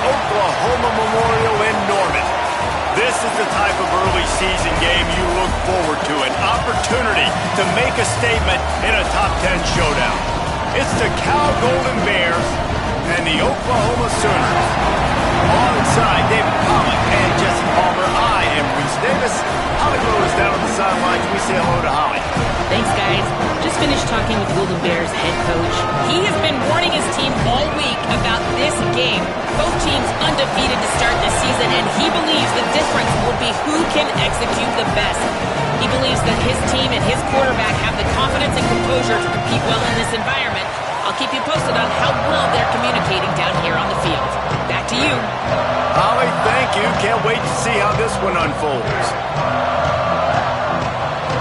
Oklahoma Memorial in Norman. This is the type of early season game you look forward to, an opportunity to make a statement in a top 10 showdown. It's the Cal Golden Bears and the Oklahoma Sooners. Alongside David Pollock and Jesse Palmer, I am Reese Davis. Holly Rowe is down on the sidelines. We say hello to Holly. Thanks, guys. Just finished talking with Golden Bears head coach. He has been warning his team all week about this game. Both teams undefeated to start this season, and he believes the difference will be who can execute the best. He believes that his team and his quarterback have the confidence and composure to compete well in this environment. I'll keep you posted on how well they're communicating down here on the field. Back to you. Holly, thank you. Can't wait to see how this one unfolds.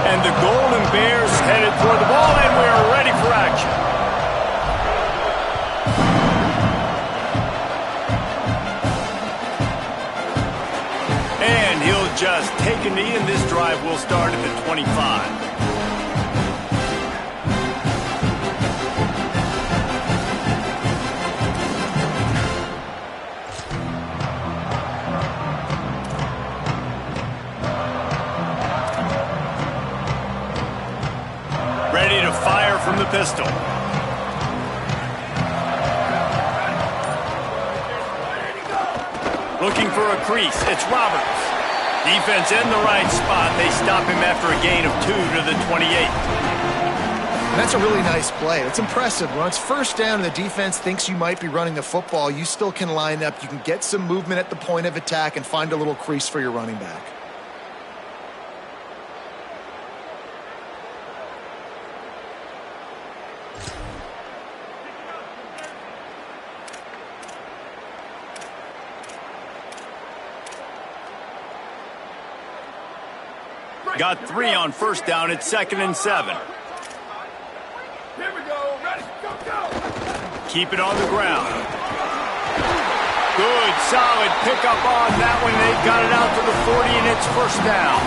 And the Golden Bears headed toward the ball, and we're ready for action. And he'll just take a knee, and this drive will start at the 25. Ready to fire from the pistol. Looking for a crease. It's Roberts. Defense in the right spot. They stop him after a gain of 2 to the 28. That's a really nice play. It's impressive. When it's first down and the defense thinks you might be running the football, you still can line up. You can get some movement at the point of attack and find a little crease for your running back. Got 3 on first down. It's 2nd and 7. Here we go. Ready? Go, go. Keep it on the ground. Good, solid pickup on that one. They got it out to the 40, and it's first down.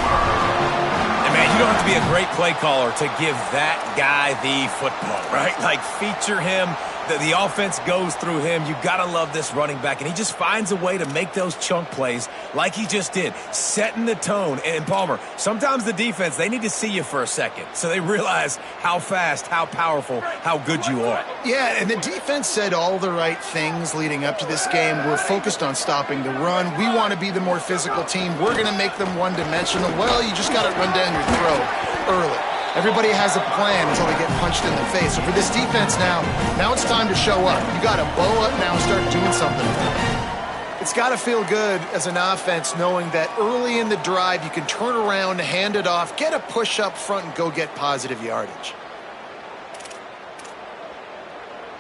And, man, you don't have to be a great play caller to give that guy the football, right? Like, feature him. The offense goes through him. You got to love this running back, and he just finds a way to make those chunk plays like he just did, setting the tone. And Palmer, sometimes the defense, they need to see you for a second so they realize how fast, how powerful, how good you are. Yeah, and the defense said all the right things leading up to this game. We're focused on stopping the run. We want to be the more physical team. We're going to make them one-dimensional. Well, you just got to run down your throat early. Everybody has a plan until they get punched in the face. So for this defense now it's time to show up. You got to bow up now and start doing something. It's got to feel good as an offense knowing that early in the drive you can turn around, hand it off, get a push up front, and go get positive yardage.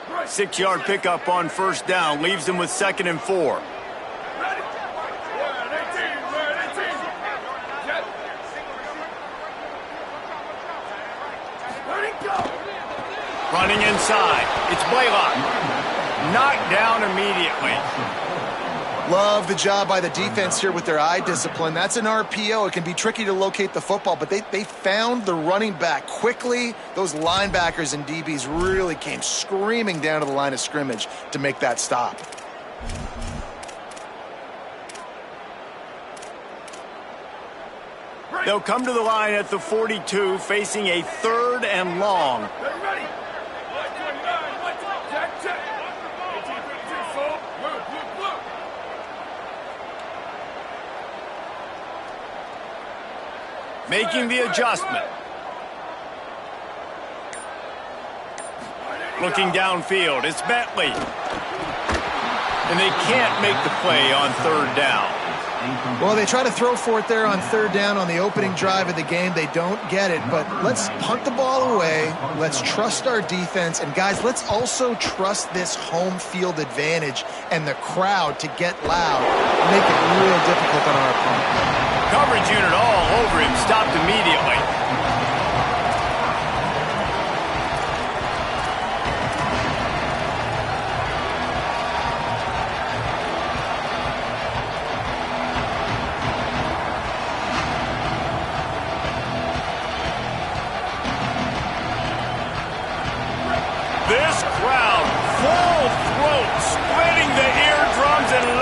6-yard pickup on first down. Leaves them with 2nd and 4. Running inside. It's Blaylock. Knocked down immediately. Love the job by the defense here with their eye discipline. That's an RPO. It can be tricky to locate the football, but they found the running back quickly. Those linebackers and DBs really came screaming down to the line of scrimmage to make that stop. They'll come to the line at the 42, facing a 3rd and long. Making the adjustment. Looking downfield, it's Bentley. And they can't make the play on 3rd down. Well, they try to throw for it there on 3rd down on the opening drive of the game. They don't get it, but let's punt the ball away. Let's trust our defense. And, guys, let's also trust this home field advantage and the crowd to get loud and make it real difficult on our opponent. Coverage unit all over him, stopped immediately. This crowd, full throat, splitting the eardrums and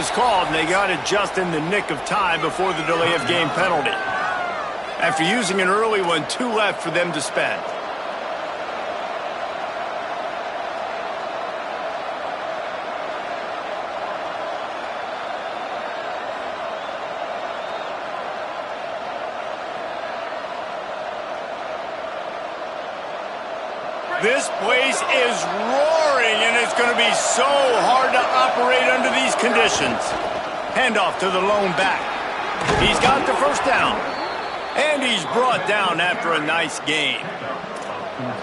was called, and they got it just in the nick of time before the delay of game penalty. After using an early one, 2 left for them to spend. This place is roaring, and it's going to be so hard to operate under these conditions. Handoff to the lone back. He's got the first down. And he's brought down after a nice gain.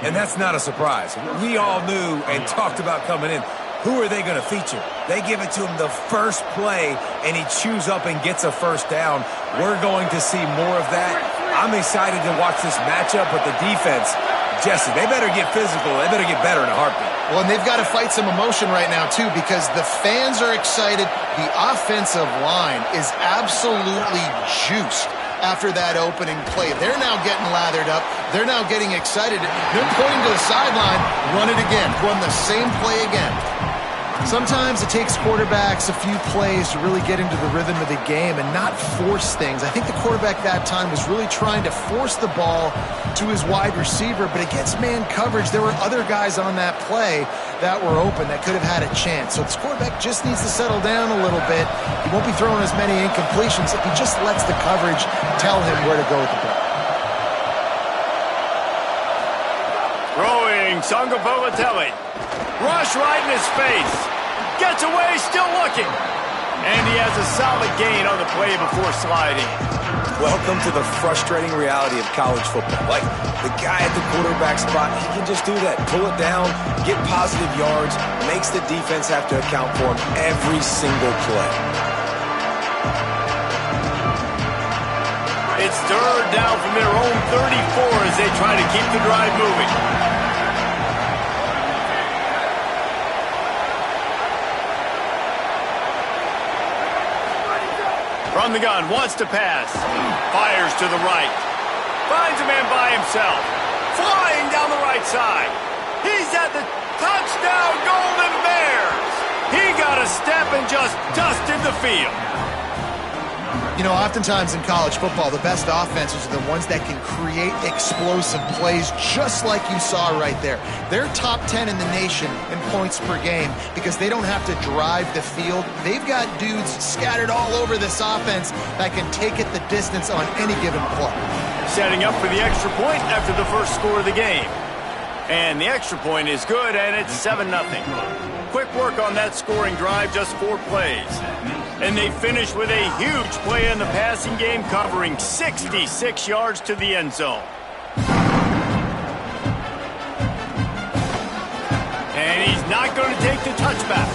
And that's not a surprise. We all knew and talked about coming in. Who are they going to feature? They give it to him the first play, and he chews up and gets a first down. We're going to see more of that. I'm excited to watch this matchup with the defense. Jesse, they better get physical. They better get better in a heartbeat. Well, and they've got to fight some emotion right now, too, because the fans are excited. The offensive line is absolutely juiced after that opening play. They're now getting lathered up. They're now getting excited. They're pointing to the sideline. Run it again. Run the same play again. Sometimes it takes quarterbacks a few plays to really get into the rhythm of the game and not force things. I think the quarterback that time was really trying to force the ball to his wide receiver, but against man coverage, there were other guys on that play that were open that could have had a chance. So this quarterback just needs to settle down a little bit. He won't be throwing as many incompletions if he just lets the coverage tell him where to go with the ball. Throwing, Sangapavatelli. Rush right in his face. Gets away, still looking. And he has a solid gain on the play before sliding. Welcome to the frustrating reality of college football. Like, the guy at the quarterback spot, he can just do that. Pull it down, get positive yards, makes the defense have to account for him every single play. It's third down from their own 34 as they try to keep the drive moving. From the gun, wants to pass. Fires to the right. Finds a man by himself. Flying down the right side. He's at the touchdown, Golden Bears. He got a step and just dusted the field. You know, oftentimes in college football, the best offenses are the ones that can create explosive plays just like you saw right there. They're top 10 in the nation in points per game because they don't have to drive the field. They've got dudes scattered all over this offense that can take it the distance on any given play. Setting up for the extra point after the first score of the game. And the extra point is good, and it's 7-0. Quick work on that scoring drive, just 4 plays. And they finish with a huge play in the passing game, covering 66 yards to the end zone. And he's not going to take the touchback.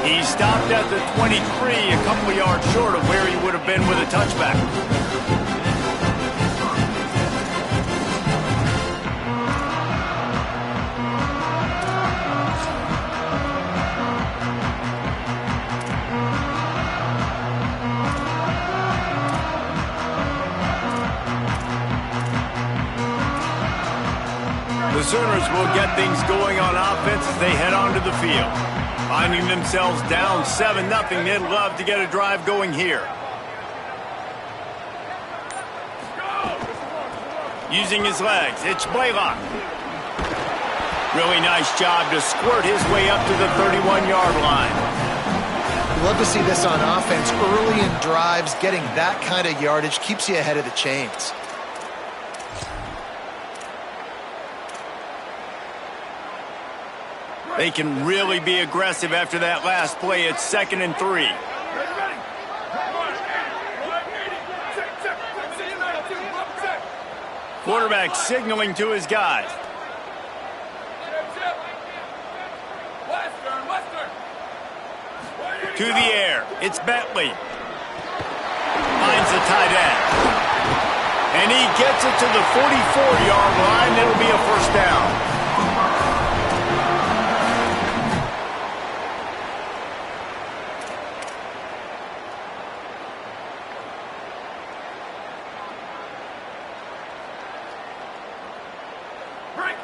He stopped at the 23, a couple of yards short of where he would have been with a touchback. The Sooners will get things going on offense as they head onto the field. Finding themselves down 7-0, they'd love to get a drive going here. Using his legs, it's Blaylock. Really nice job to squirt his way up to the 31-yard line. You love to see this on offense. Early in drives, getting that kind of yardage keeps you ahead of the chains. They can really be aggressive after that last play. It's 2nd and 3. Quarterback signaling to his guys. To the air. It's Bentley. Finds the tight end. And he gets it to the 44-yard line. It'll be a first down.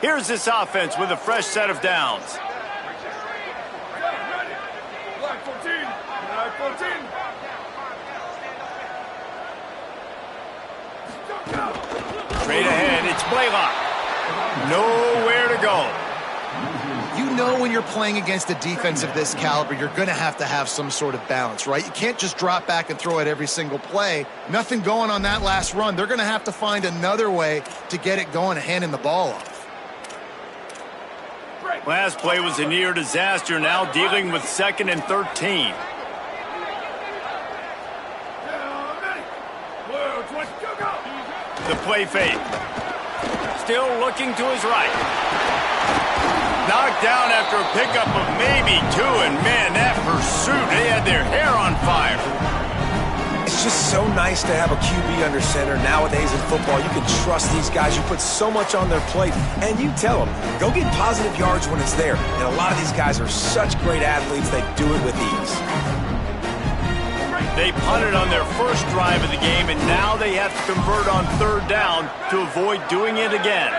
Here's this offense with a fresh set of downs. Black 14. Straight ahead, it's Blaylock. Nowhere to go. You know when you're playing against a defense of this caliber, you're going to have some sort of balance, right? You can't just drop back and throw it every single play. Nothing going on that last run. They're going to have to find another way to get it going and handing the ball off. Last play was a near disaster, now dealing with 2nd and 13. The play fake. Still looking to his right. Knocked down after a pickup of maybe 2, and man, that pursuit, they had their hair on fire. It's just so nice to have a QB under center. Nowadays in football, you can trust these guys. You put so much on their plate, and you tell them, go get positive yards when it's there. And a lot of these guys are such great athletes, they do it with ease. They punted on their first drive of the game, and now they have to convert on 3rd down to avoid doing it again.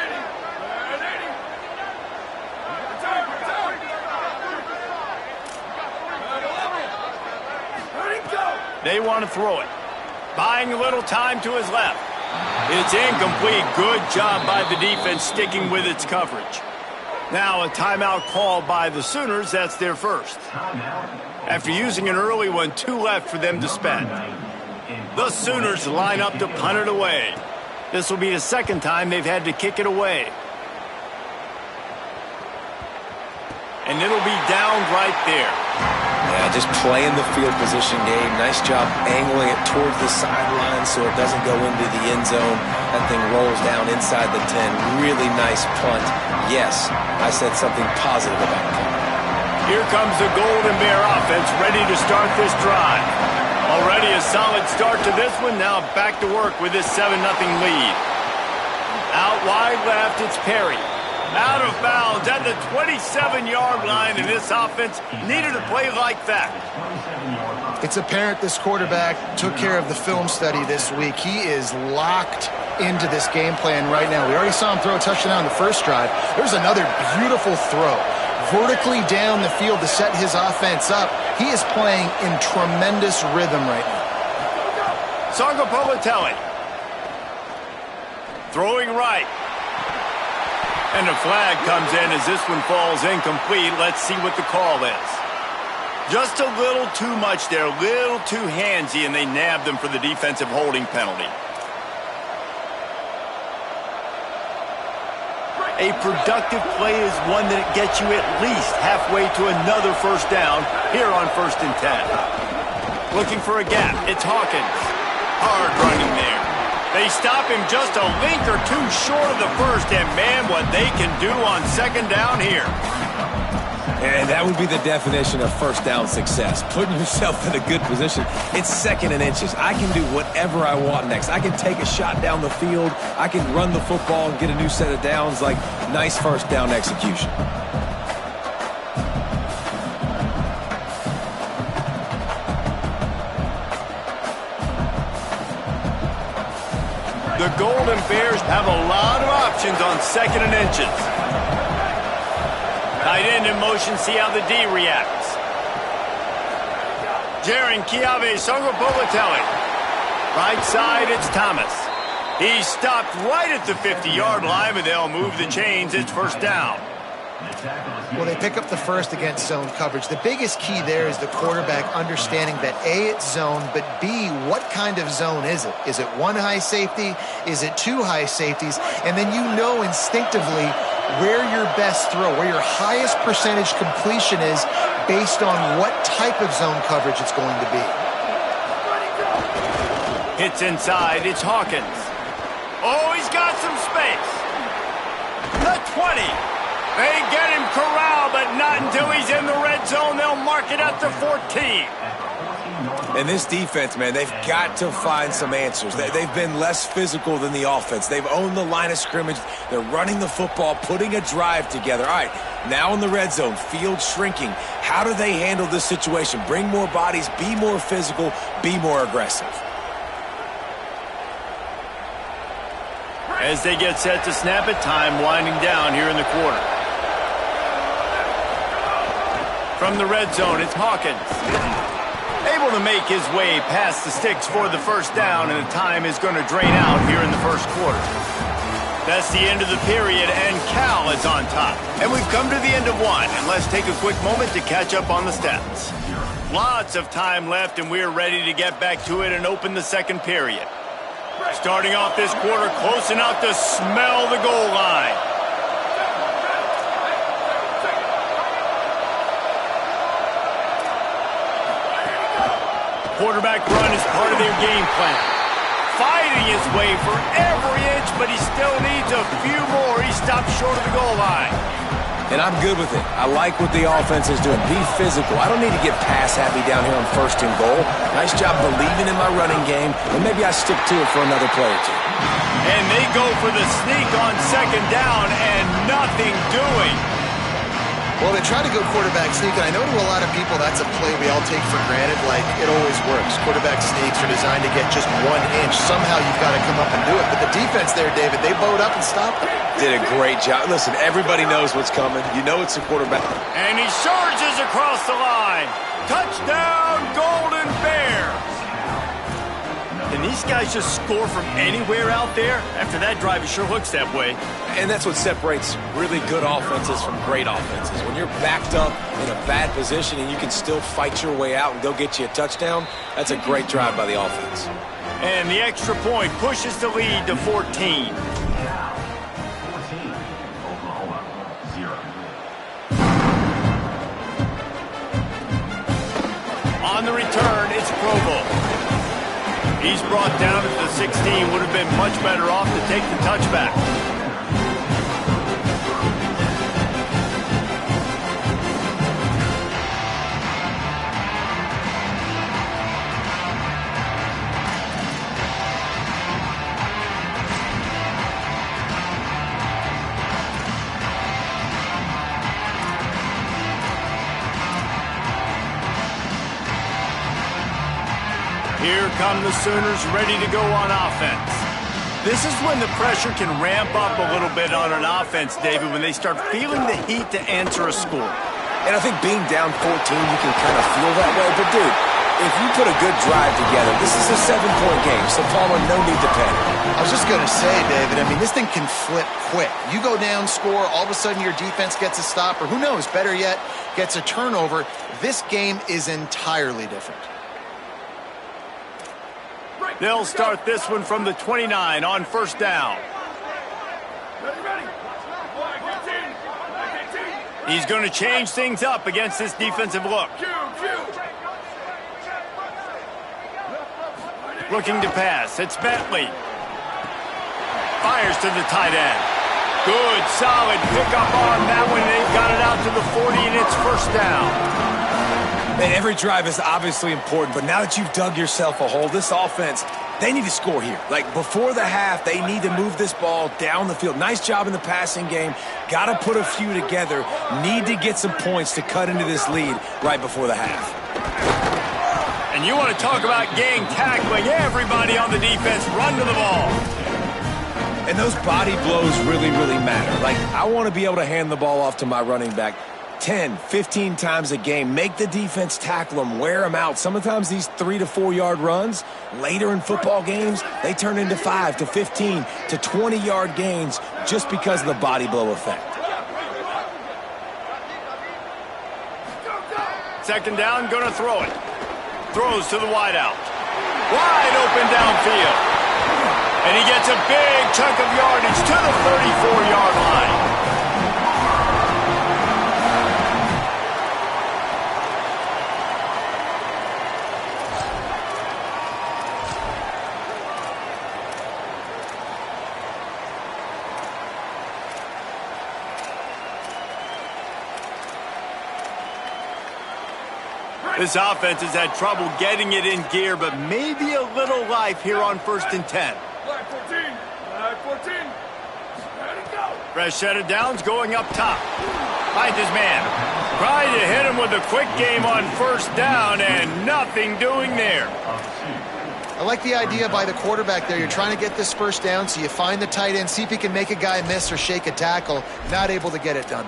They want to throw it. Buying a little time to his left. It's incomplete. Good job by the defense sticking with its coverage. Now a timeout called by the Sooners. That's their first. After using an early one, 2 left for them to spend. The Sooners line up to punt it away. This will be the 2nd time they've had to kick it away. And it'll be down right there. Yeah, just playing the field position game. Nice job angling it towards the sideline so it doesn't go into the end zone. That thing rolls down inside the 10. Really nice punt. Yes, I said something positive about that. Here comes the Golden Bear offense ready to start this drive. Already a solid start to this one. Now back to work with this 7-0 lead. Out wide left, it's Perry. Out of bounds at the 27-yard line, and this offense needed a play like that. It's apparent this quarterback took care of the film study this week. He is locked into this game plan right now. We already saw him throw a touchdown on the first drive. There's another beautiful throw. Vertically down the field to set his offense up. He is playing in tremendous rhythm right now. Sangapolitelli. Throwing right. And a flag comes in as this one falls incomplete. Let's see what the call is. Just a little too much there, a little too handsy, and they nabbed them for the defensive holding penalty. A productive play is one that gets you at least halfway to another 1st down here on 1st and 10. Looking for a gap. It's Hawkins. Hard running there. They stop him just a link or 2 short of the 1st, and man, what they can do on 2nd down here. And that would be the definition of 1st down success. Putting yourself in a good position. It's 2nd and inches. I can do whatever I want next. I can take a shot down the field. I can run the football and get a new set of downs. Like, nice 1st down execution. The Golden Bears have a lot of options on 2nd and inches. Tight end in motion, see how the D reacts. Jaron Kiave Sangapolitelli. Right side, it's Thomas. He's stopped right at the 50-yard line, but they'll move the chains. It's 1st down. Well, they pick up the 1st against zone coverage. The biggest key there is the quarterback understanding that A, it's zone, but B, what kind of zone is it? Is it 1 high safety? Is it 2 high safeties? And then you know instinctively where your best throw, where your highest percentage completion is based on what type of zone coverage it's going to be. Hits inside, it's Hawkins. Oh, he's got some space. The 20. They get him corralled, but not until he's in the red zone. They'll mark it at the 14. And this defense, man, they've got to find some answers. They've been less physical than the offense. They've owned the line of scrimmage. They're running the football, putting a drive together. All right, now in the red zone, field shrinking. How do they handle this situation? Bring more bodies, be more physical, be more aggressive. As they get set to snap it, time winding down here in the quarter. From the red zone, it's Hawkins. Able able to make his way past the sticks for the first down, and the time is going to drain out here in the first quarter. That's the end of the period, and Cal is on top. And we've come to the end of one, and let's take a quick moment to catch up on the stats. Lots of time left, and we're ready to get back to it and open the second period. Starting off this quarter close enough to smell the goal line. Quarterback run is part of their game plan. Fighting his way for every inch, but he still needs a few more. He stopped short of the goal line. And I'm good with it. I like what the offense is doing. Be physical. I don't need to get pass-happy down here on first and goal. Nice job believing in my running game, and maybe I stick to it for another play or two. And they go for the sneak on second down, and nothing doing. Well, they try to go quarterback sneak, and I know to a lot of people that's a play we all take for granted, like it always works. Quarterback sneaks are designed to get just 1 inch. Somehow you've got to come up and do it. But the defense there, David, they bowed up and stopped them. Did a great job. Listen, everybody knows what's coming. You know it's a quarterback. And he surges across the line. Touchdown, Golden Bears. Can these guys just score from anywhere out there? After that drive, it sure looks that way. And that's what separates really good offenses from great offenses. When you're backed up in a bad position and you can still fight your way out and go get you a touchdown, that's a great drive by the offense. And the extra point pushes the lead to 14. On the return, it's Provo. He's brought down at the 16. Would have been much better off to take the touchback. Here come the Sooners ready to go on offense. This is when the pressure can ramp up a little bit on an offense, David, when they start feeling the heat to answer a score. And I think being down 14, you can kind of feel that way. But, dude, if you put a good drive together, this is a 7-point game, so Palmer, no need to panic. I was just going to say, David, I mean, this thing can flip quick. You go down, score, all of a sudden your defense gets a stop, or who knows, better yet, gets a turnover. This game is entirely different. They'll start this one from the 29 on first down. He's going to change things up against this defensive look. Looking to pass. It's Bentley. Fires to the tight end. Good, solid pickup on that one. They've got it out to the 40, and it's first down. And every drive is obviously important, but now that you've dug yourself a hole, this offense, they need to score here. Like, before the half, they need to move this ball down the field. Nice job in the passing game. Got to put a few together. Need to get some points to cut into this lead right before the half. And you want to talk about gang tackling. Everybody on the defense run to the ball. And those body blows really, really matter. Like, I want to be able to hand the ball off to my running back 10, 15 times a game. Make the defense tackle them, wear them out. Sometimes these 3 to 4 yard runs, later in football games, they turn into 5 to 15 to 20 yard gains just because of the body blow effect. Second down, gonna throw it. Throws to the wideout. Wide open downfield. And he gets a big chunk of yardage to the 34-yard line. This offense has had trouble getting it in gear, but maybe a little life here on 1st and 10. Flag 14. Flag 14. Ready, go. Fresh set of downs going up top. Finds his man. Trying to hit him with a quick game on first down, and nothing doing there. I like the idea by the quarterback there. You're trying to get this first down, so you find the tight end, see if he can make a guy miss or shake a tackle. Not able to get it done.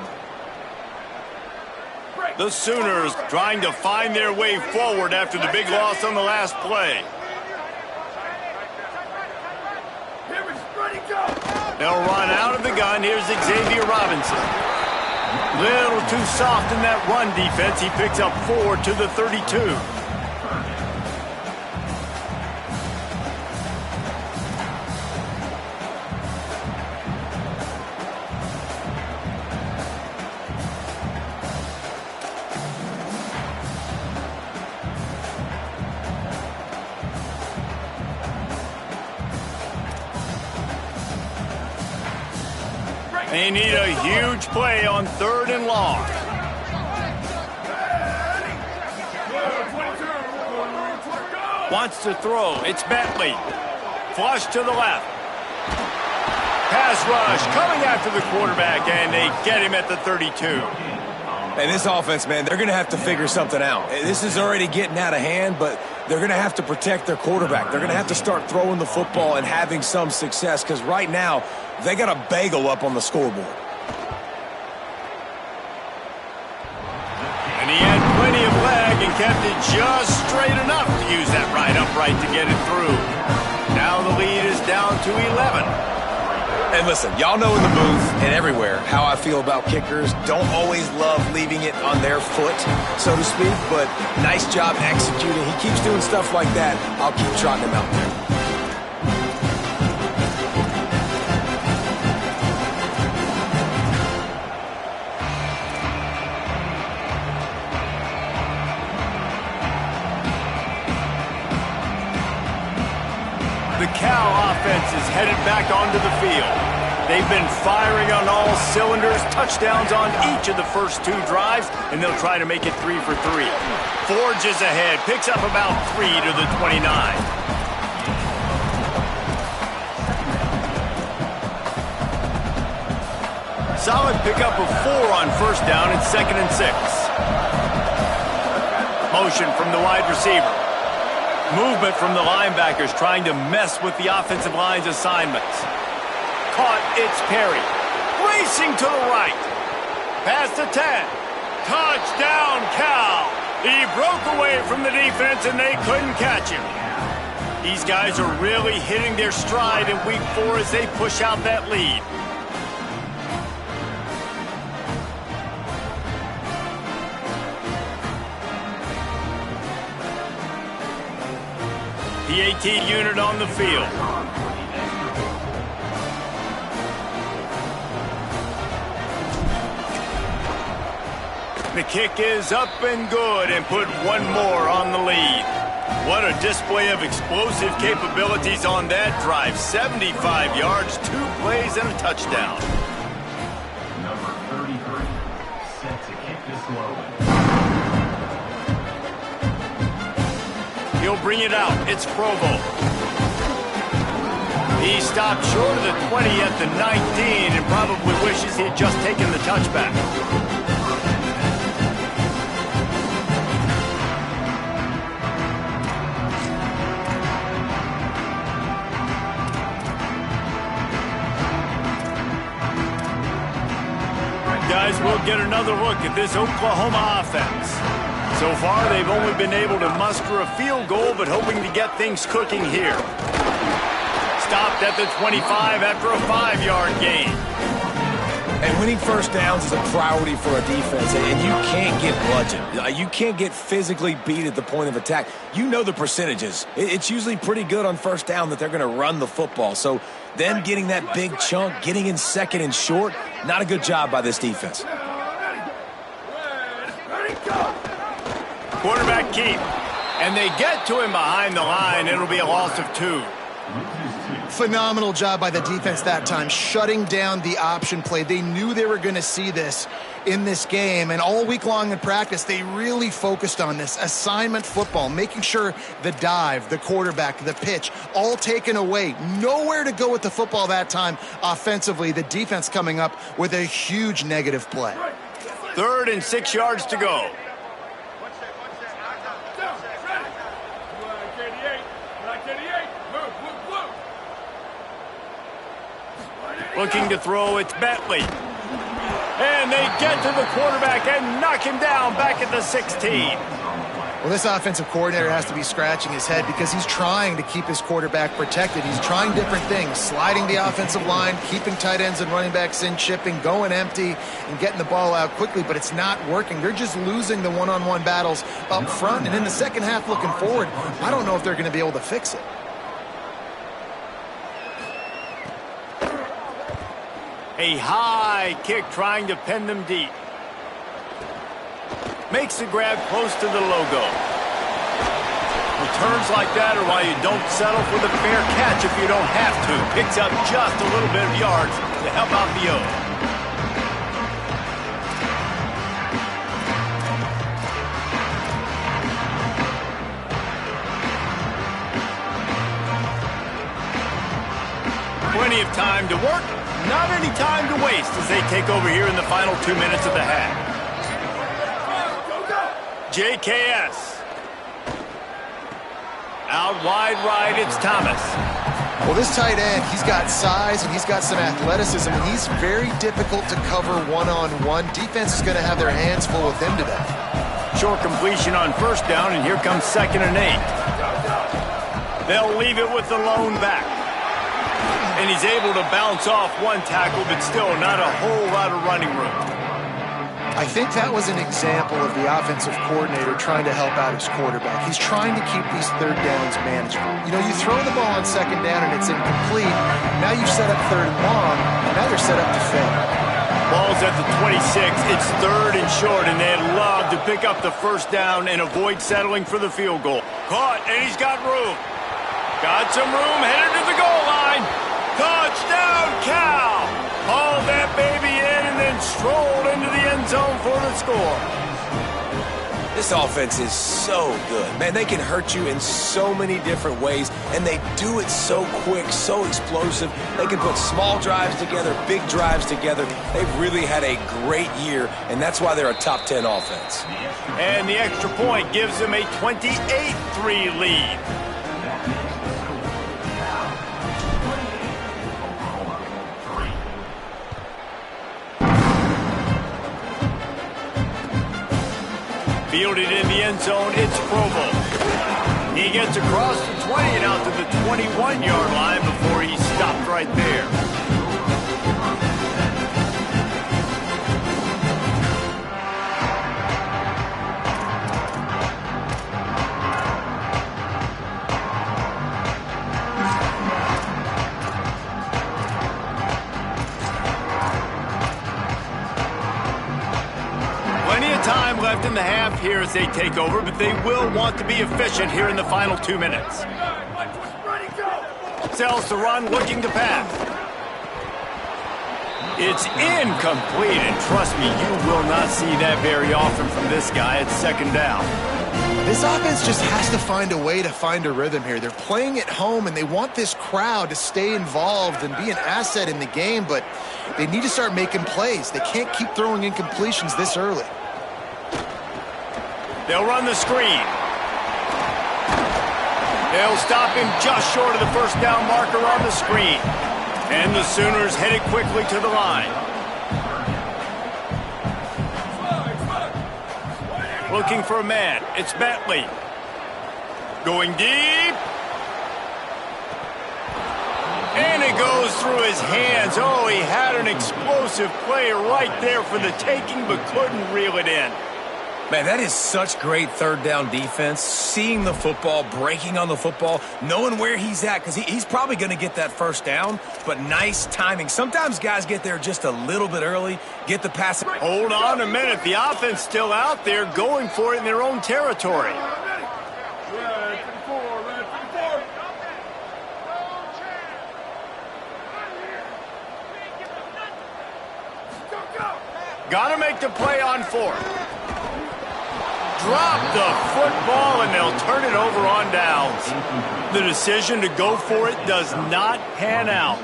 Break. The Sooners trying to find their way forward after the big loss on the last play. They'll run out of the gun. Here's Xavier Robinson. Little too soft in that run defense. He picks up 4 to the 32. They need a huge play on 3rd and long. Wants to throw. It's Bentley. Flush to the left. Pass rush coming after the quarterback, and they get him at the 32. And this offense, man, they're going to have to figure something out. This is already getting out of hand, but they're going to have to protect their quarterback. They're going to have to start throwing the football and having some success, because right now they got a bagel up on the scoreboard. And he had plenty of leg and kept it just straight enough to use that right upright to get it through. Now the lead is down to 11. And listen, y'all know in the booth and everywhere how I feel about kickers. Don't always love leaving it on their foot, so to speak, but nice job executing. He keeps doing stuff like that. I'll keep trotting him out there. The Cal offense is headed back onto the field. They've been firing on all cylinders, touchdowns on each of the first 2 drives, and they'll try to make it 3 for 3. Forges ahead, picks up about 3 to the 29. Solid pickup of 4 on first down and 2nd and 6. Motion from the wide receiver. Movement from the linebackers trying to mess with the offensive line's assignments. Caught, it's Perry. Racing to the right. Past the 10. Touchdown, Cal. He broke away from the defense and they couldn't catch him. These guys are really hitting their stride in week 4 as they push out that lead. The AT unit on the field. The kick is up and good and put 1 more on the lead. What a display of explosive capabilities on that drive. 75 yards, 2 plays, and a touchdown. Number 33, set to kick this low. He'll bring it out. It's Provo. He stopped short of the 20 at the 19 and probably wishes he had just taken the touchback. Guys, we'll get another look at this Oklahoma offense. So far, they've only been able to muster a field goal, but hoping to get things cooking here. Stopped at the 25 after a 5-yard gain. And winning first downs is a priority for a defense, and you can't get bludgeoned. You can't get physically beat at the point of attack. You know the percentages. It's usually pretty good on first down that they're going to run the football. So them getting that big chunk, getting in 2nd and short, not a good job by this defense. Quarterback keep. And they get to him behind the line. It'll be a loss of 2. Phenomenal job by the defense that time, shutting down the option play. They knew they were going to see this in this game, and all week long in practice, they really focused on this assignment football, making sure the dive, the quarterback, the pitch, all taken away. Nowhere to go with the football that time offensively. The defense coming up with a huge negative play. 3rd and 6 yards to go. Looking to throw, it's Bentley. And they get to the quarterback and knock him down back at the 16. Well, this offensive coordinator has to be scratching his head because he's trying to keep his quarterback protected. He's trying different things, sliding the offensive line, keeping tight ends and running backs in, chipping, going empty, and getting the ball out quickly, but it's not working. They're just losing the one-on-one battles up front, and in the second half looking forward, I don't know if they're going to be able to fix it. A high kick trying to pin them deep. Makes the grab close to the logo. Returns like that are why you don't settle for the fair catch if you don't have to. Picks up just a little bit of yards to help out the O. Plenty of time to work, not any time to waste as they take over here in the final 2 minutes of the half. JKS. Out wide right, it's Thomas. Well, this tight end, he's got size and he's got some athleticism, and he's very difficult to cover one-on-one. Defense is going to have their hands full with him today. Short completion on first down, and here comes 2nd and 8. They'll leave it with the lone back. And he's able to bounce off one tackle, but still not a whole lot of running room. I think that was an example of the offensive coordinator trying to help out his quarterback. He's trying to keep these third downs manageable. You know, you throw the ball on 2nd down and it's incomplete. Now you've set up 3rd and long. Now they're set up to fail. Ball's at the 26. It's 3rd and short, and they'd love to pick up the first down and avoid settling for the field goal. Caught, and he's got room. Got some room, headed to the goal line. Touchdown, Cal! Hauled that baby in and then strolled into the end zone for the score. This offense is so good. Man, they can hurt you in so many different ways, and they do it so quick, so explosive. They can put small drives together, big drives together. They've really had a great year, and that's why they're a top 10 offense. And the extra point gives them a 28-3 lead. Fielded in the end zone, it's Provo. He gets across the 20 and out to the 21-yard line before he stopped right there. Time left in the half here as they take over, but they will want to be efficient here in the final 2 minutes. Sells to run, looking to pass. It's incomplete, and trust me, you will not see that very often from this guy at 2nd down. This offense just has to find a way to find a rhythm here. They're playing at home, and they want this crowd to stay involved and be an asset in the game, but they need to start making plays. They can't keep throwing incompletions this early. They'll run the screen. They'll stop him just short of the first down marker on the screen. And the Sooners headed quickly to the line. Looking for a man. It's Bentley. Going deep. And it goes through his hands. Oh, he had an explosive play right there for the taking, but couldn't reel it in. Man, that is such great 3rd down defense. Seeing the football, breaking on the football, knowing where he's at, because he's probably going to get that first down, but nice timing. Sometimes guys get there just a little bit early, get the pass. Hold on a minute. The offense still out there going for it in their own territory. Got to make the play on 4th. Drop the football, and they'll turn it over on downs. The decision to go for it does not pan out.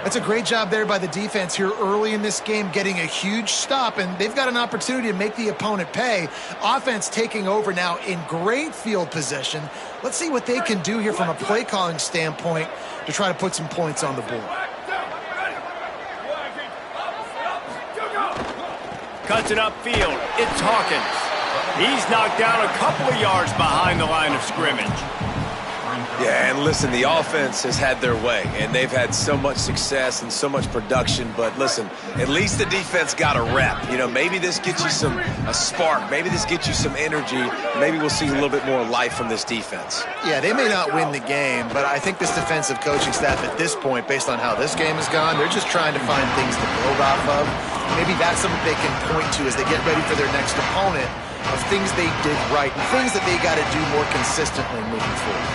That's a great job there by the defense here early in this game, getting a huge stop, and they've got an opportunity to make the opponent pay. Offense taking over now in great field position. Let's see what they can do here from a play calling standpoint to try to put some points on the board. Cuts it upfield. It's Hawkins. He's knocked down a couple of yards behind the line of scrimmage. Yeah, and listen, the offense has had their way, and they've had so much success and so much production. But listen, at least the defense got a rep. You know, maybe this gets you a spark. Maybe this gets you some energy. Maybe we'll see a little bit more life from this defense. Yeah, they may not win the game, but I think this defensive coaching staff at this point, based on how this game has gone, they're just trying to find things to build off of. Maybe that's something they can point to as they get ready for their next opponent, of things they did right, things that they got to do more consistently moving forward.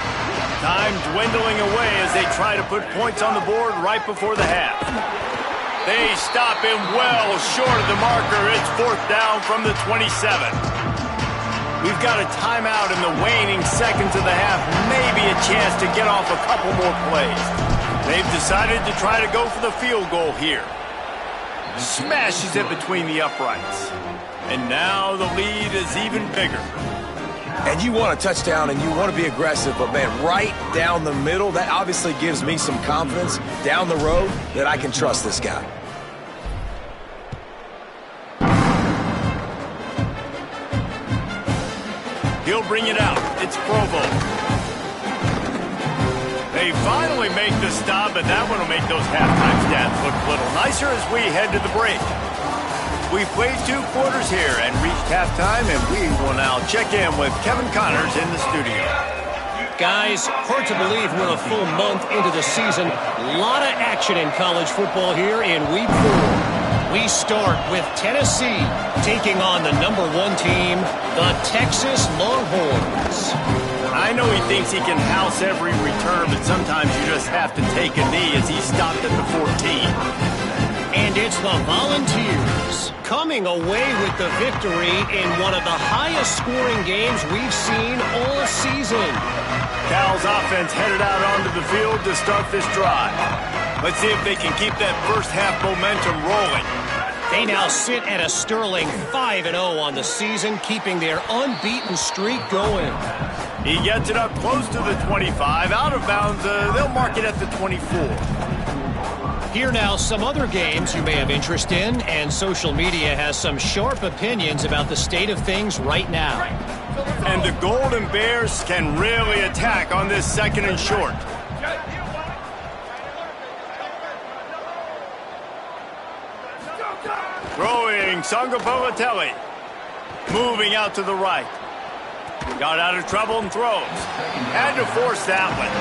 Time dwindling away as they try to put points on the board right before the half. They stop him well short of the marker. It's 4th down from the 27. We've got a timeout in the waning seconds of the half. Maybe a chance to get off a couple more plays. They've decided to try to go for the field goal here. Smashes it between the uprights. And now the lead is even bigger. And you want a touchdown and you want to be aggressive, but man, right down the middle, that obviously gives me some confidence down the road that I can trust this guy. He'll bring it out. It's Provo. They finally make the stop, but that one will make those halftime stats look a little nicer as we head to the break. We've played 2 quarters here and reached halftime, and we will now check in with Kevin Connors in the studio. Guys, hard to believe we're a full month into the season. A lot of action in college football here in Week 4. We start with Tennessee taking on the #1 team, the Texas Longhorns. I know he thinks he can house every return, but sometimes you just have to take a knee as he stopped at the 14. And it's the Volunteers coming away with the victory in one of the highest scoring games we've seen all season. Cal's offense headed out onto the field to start this drive. Let's see if they can keep that first half momentum rolling. They now sit at a sterling 5-0 on the season, keeping their unbeaten streak going. He gets it up close to the 25. Out of bounds, they'll mark it at the 24. Here now some other games you may have interest in, and social media has some sharp opinions about the state of things right now. And the Golden Bears can really attack on this 2nd and short. Throwing Sangapolatelli. Moving out to the right. Got out of trouble and throws. Had to force that one.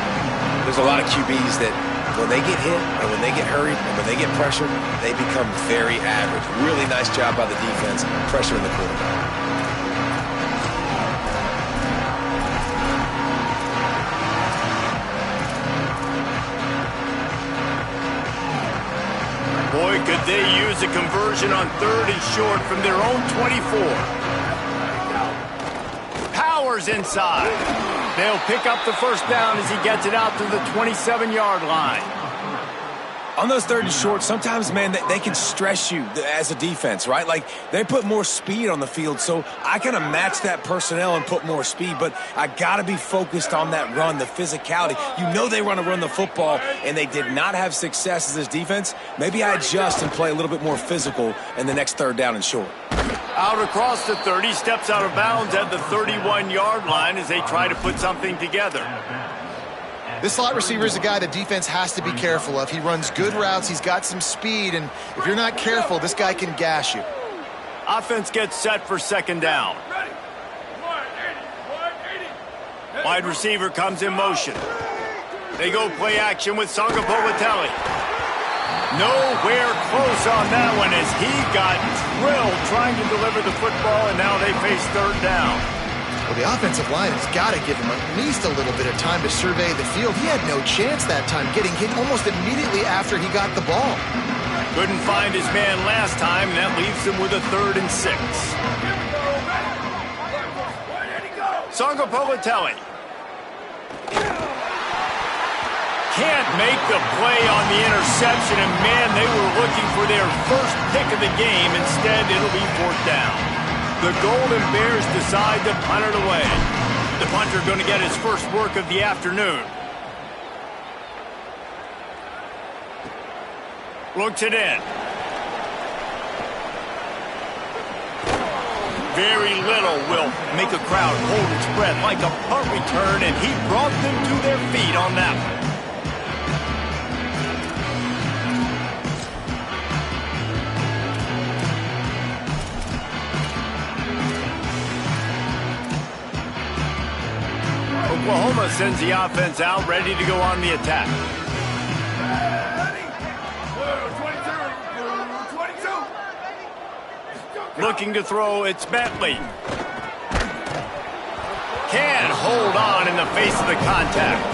There's a lot of QBs that when they get hit and when they get hurried and when they get pressured, they become very average. Really nice job by the defense, pressuring the quarterback. Boy, could they use a conversion on 3rd and short from their own 24. Powers inside. They'll pick up the first down as he gets it out to the 27-yard line. On those 3rd and short, sometimes, man, they can stress you as a defense, right? Like, they put more speed on the field, so I kind of match that personnel and put more speed, but I got to be focused on that run, the physicality. You know they want to run the football, and they did not have success as this defense. Maybe I adjust and play a little bit more physical in the next 3rd down and short. Out across the 30, steps out of bounds at the 31-yard line as they try to put something together. This slot receiver is a guy the defense has to be careful of. He runs good routes, he's got some speed, and if you're not careful, this guy can gash you. Offense gets set for 2nd down. Wide receiver comes in motion. They go play action with Sangapolatelli. Nowhere close on that one as he got drilled trying to deliver the football, and now they face 3rd down. Well, the offensive line has got to give him at least a little bit of time to survey the field. He had no chance that time, getting hit almost immediately after he got the ball. Couldn't find his man last time, and that leaves him with a 3rd and 6. Sangapolatelli. Can't make the play on the interception, and man, they were looking for their first pick of the game. Instead, it'll be 4th down. The Golden Bears decide to punt it away. The punter going to get his first work of the afternoon. Looks it in. Very little will make a crowd hold its breath like a punt return, and he brought them to their feet on that one. Oklahoma sends the offense out, ready to go on the attack. Looking to throw, it's Bentley. Can hold on in the face of the contact.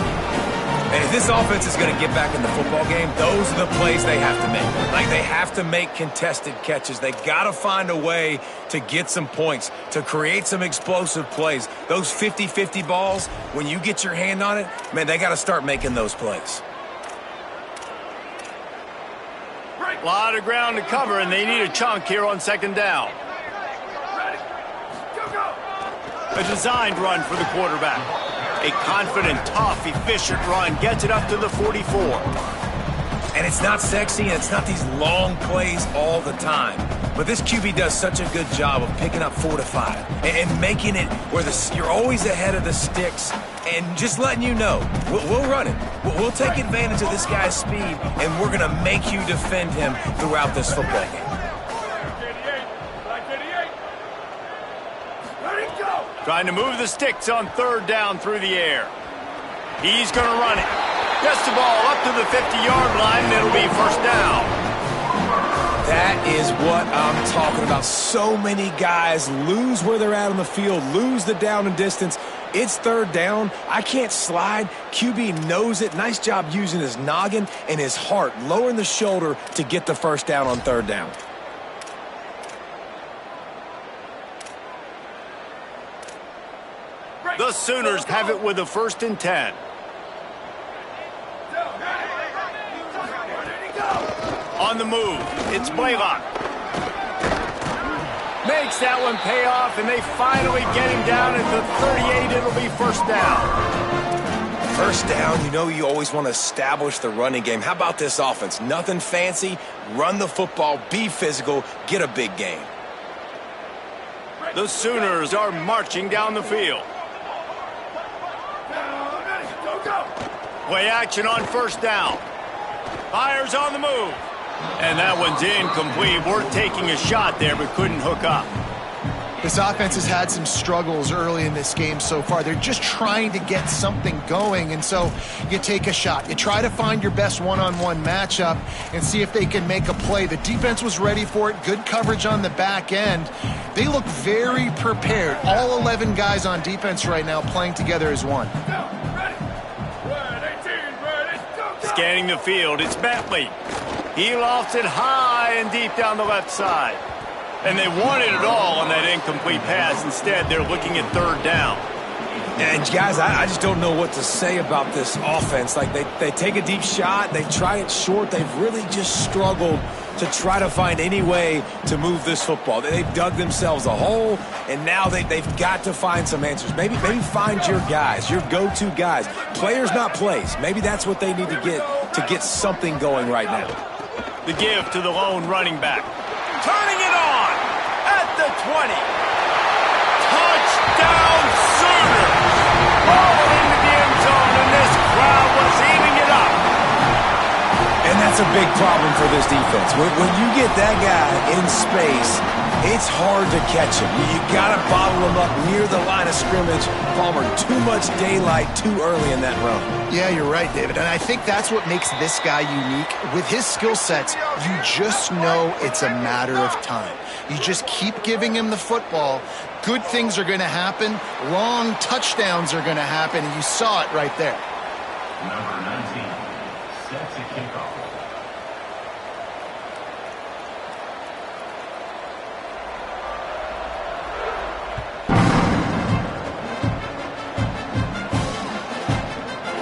And if this offense is going to get back in the football game, those are the plays they have to make. Like, they have to make contested catches. They got to find a way to get some points, to create some explosive plays. Those 50-50 balls, when you get your hand on it, man, they got to start making those plays. A lot of ground to cover, and they need a chunk here on second down. A designed run for the quarterback. A confident, tough, efficient run gets it up to the 44. And it's not sexy, and it's not these long plays all the time. But this QB does such a good job of picking up 4 to 5 and making it where you're always ahead of the sticks and just letting you know, we'll run it. We'll take advantage of this guy's speed, and we're going to make you defend him throughout this football game. Trying to move the sticks on third down through the air. He's going to run it. Gets the ball up to the 50-yard line, and it'll be first down. That is what I'm talking about. So many guys lose where they're at on the field, lose the down and distance. It's third down. I can't slide. QB knows it. Nice job using his noggin and his heart, lowering the shoulder to get the first down on third down. The Sooners have it with a 1st and 10. On the move, it's Blaylock. Makes that one pay off, and they finally get him down at the 38. It'll be first down. First down, you know you always want to establish the running game. How about this offense? Nothing fancy. Run the football, be physical, get a big gain. The Sooners are marching down the field. Play action on first down. Fires on the move. And that one's incomplete. We're taking a shot there, but couldn't hook up. This offense has had some struggles early in this game so far. They're just trying to get something going, and so you take a shot. You try to find your best one-on-one matchup and see if they can make a play. The defense was ready for it. Good coverage on the back end. They look very prepared. All 11 guys on defense right now playing together as one. Scanning the field, it's Bentley. He lofts it high and deep down the left side. And they wanted it all on that incomplete pass. Instead, they're looking at third down. And guys, I just don't know what to say about this offense. Like, they take a deep shot, they try it short. They've really just struggled to try to find any way to move this football. They've dug themselves a hole, and now they've got to find some answers. Maybe find your guys, your go-to guys. Players, not plays. Maybe that's what they need to get something going right now. The give to the lone running back. Turning it on at the 20. Touchdown Sooners! Ball into the end zone, and this crowd was eating it up. And that's a big problem for this defense. When you get that guy in space, it's hard to catch him. You got to bottle him up near the line of scrimmage. Palmer, too much daylight too early in that run. Yeah, you're right, David. And I think that's what makes this guy unique. With his skill sets, you just know it's a matter of time. You just keep giving him the football. Good things are going to happen. Long touchdowns are going to happen. And you saw it right there. Number 19, set to kick off.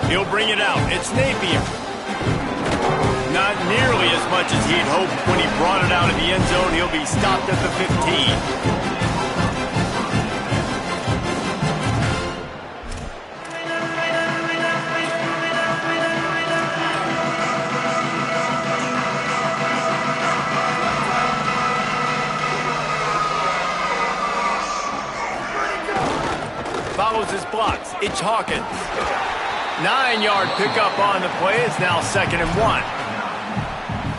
He'll bring it out. It's Napier. Not nearly as much as he'd hoped when he brought it out of the end zone. He'll be stopped at the 15. throws his blocks. It's Hawkins. 9-yard pickup on the play. It's now 2nd and 1.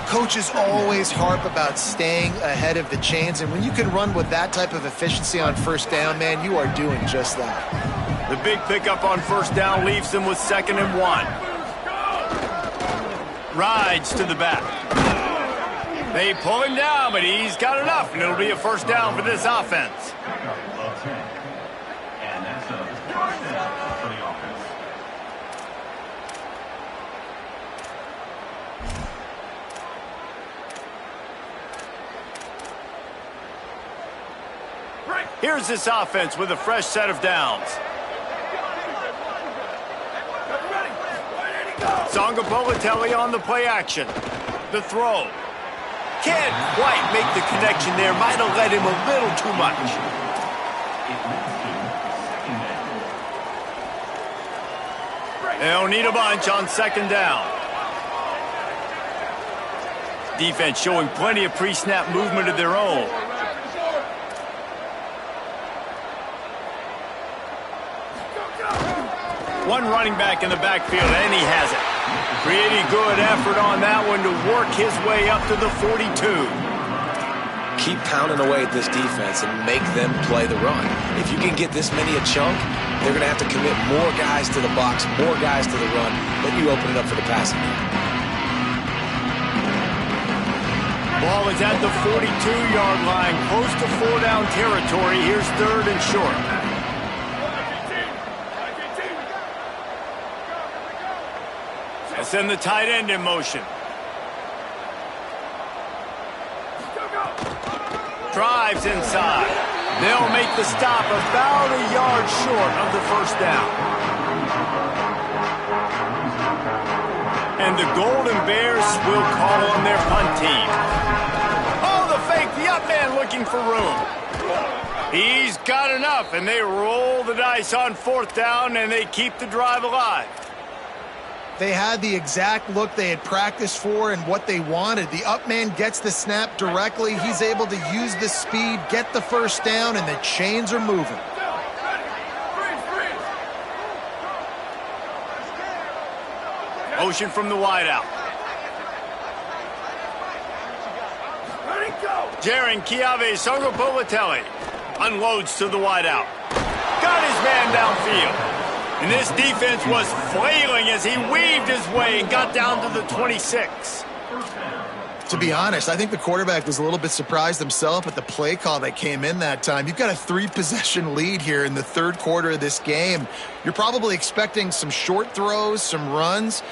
Coaches always harp about staying ahead of the chains, and when you can run with that type of efficiency on first down, man, you are doing just that. The big pickup on first down leaves them with 2nd and 1. Rides to the back. They pull him down, but he's got enough, and it'll be a first down for this offense. And that's a first down for the offense. Here's this offense with a fresh set of downs. Songapolatelli on the play action. The throw. Can't quite make the connection there. Might have led him a little too much. They'll need a bunch on 2nd down. Defense showing plenty of pre-snap movement of their own. One running back in the backfield, and he has it. Pretty good effort on that one to work his way up to the 42. Keep pounding away at this defense and make them play the run. If you can get this many a chunk, they're going to have to commit more guys to the box, more guys to the run, then you open it up for the passing game. Ball is at the 42-yard line, close to 4-down territory. Here's 3rd and short. Send the tight end in motion. Drives inside. They'll make the stop about a yard short of the first down. And the Golden Bears will call on their punt team. Oh, the fake, the up man looking for room. He's got enough, and they roll the dice on 4th down, and they keep the drive alive. They had the exact look they had practiced for and what they wanted. The up man gets the snap directly. He's able to use the speed, get the first down, and the chains are moving. Motion from the wideout. Jaron Kiave Songapolatelli unloads to the wideout. Got his man downfield. And this defense was flailing as he weaved his way and got down to the 26. To be honest, I think the quarterback was a little bit surprised himself at the play call that came in that time. You've got a 3-possession lead here in the 3rd quarter of this game. You're probably expecting some short throws, some runs.